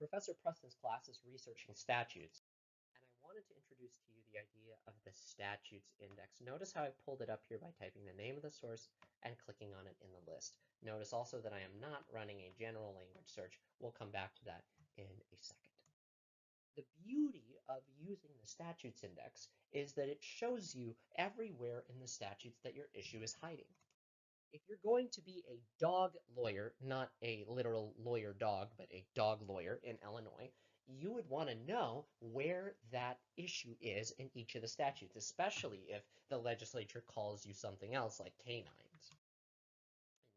Professor Preston's class is researching statutes, and I wanted to introduce to you the idea of the statutes index. Notice how I pulled it up here by typing the name of the source and clicking on it in the list. Notice also that I am not running a general language search. We'll come back to that in a second. The beauty of using the statutes index is that it shows you everywhere in the statutes that your issue is hiding. If you're going to be a dog lawyer, not a literal lawyer dog, but a dog lawyer in Illinois, you would want to know where that issue is in each of the statutes, especially if the legislature calls you something else like canines.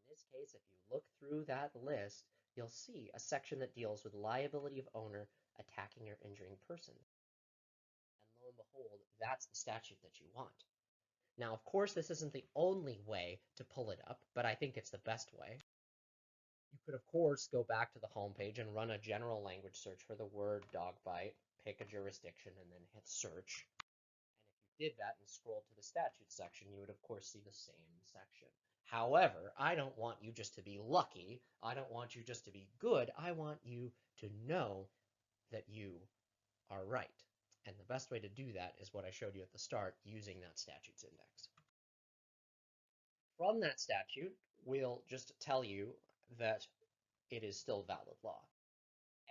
In this case, if you look through that list, you'll see a section that deals with liability of owner attacking or injuring persons. And lo and behold, that's the statute that you want. Now, of course, this isn't the only way to pull it up, but I think it's the best way. You could, of course, go back to the home page and run a general language search for the word dog bite, pick a jurisdiction, and then hit search. And if you did that and scrolled to the statute section, you would, of course, see the same section. However, I don't want you just to be lucky. I don't want you just to be good. I want you to know that you are right. And the best way to do that is what I showed you at the start, using that statutes index. From that statute, we'll just tell you that it is still valid law.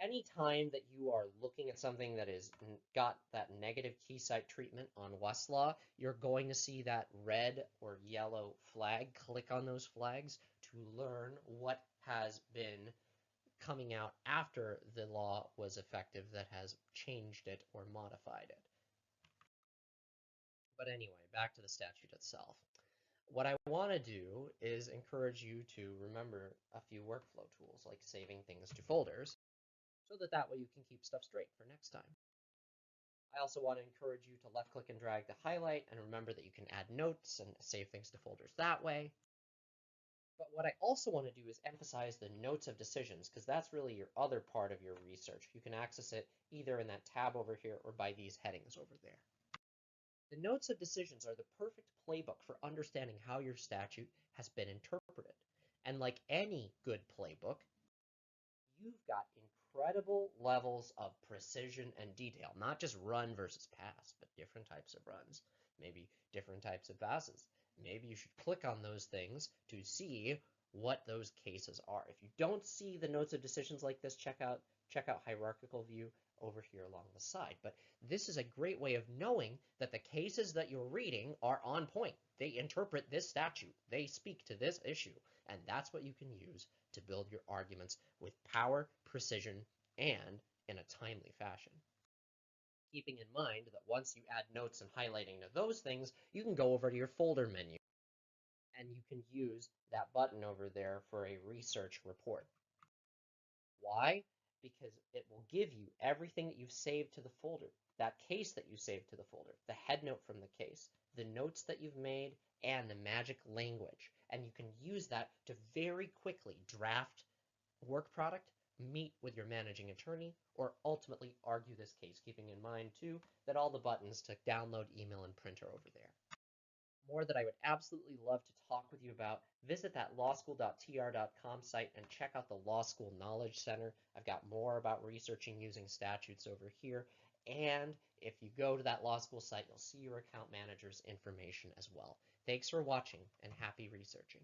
Anytime that you are looking at something that is got that negative key site treatment on Westlaw, you're going to see that red or yellow flag. Click on those flags to learn what has been coming out after the law was effective that has changed it or modified it. But anyway, back to the statute itself. What I want to do is encourage you to remember a few workflow tools like saving things to folders so that way you can keep stuff straight for next time. I also want to encourage you to left click and drag the highlight and remember that you can add notes and save things to folders that way. But what I also want to do is emphasize the notes of decisions, because that's really your other part of your research. You can access it either in that tab over here or by these headings over there. The notes of decisions are the perfect playbook for understanding how your statute has been interpreted. And like any good playbook, you've got incredible levels of precision and detail, not just run versus pass, but different types of runs, maybe different types of passes. Maybe you should click on those things to see what those cases are. If you don't see the notes of decisions like this, check out hierarchical view over here along the side. But this is a great way of knowing that the cases that you're reading are on point. They interpret this statute. They speak to this issue. And that's what you can use to build your arguments with power, precision, and in a timely fashion. Keeping in mind that once you add notes and highlighting to those things, you can go over to your folder menu and you can use that button over there for a research report. Why? Because it will give you everything that you've saved to the folder, that case that you saved to the folder, the head note from the case, the notes that you've made, and the magic language. And you can use that to very quickly draft work product, meet with your managing attorney, or ultimately argue this case, keeping in mind, too, that all the buttons to download, email, and print are over there. More that I would absolutely love to talk with you about, visit that lawschool.tr.com site and check out the Law School Knowledge Center. I've got more about researching using statutes over here. And if you go to that law school site, you'll see your account manager's information as well. Thanks for watching and happy researching.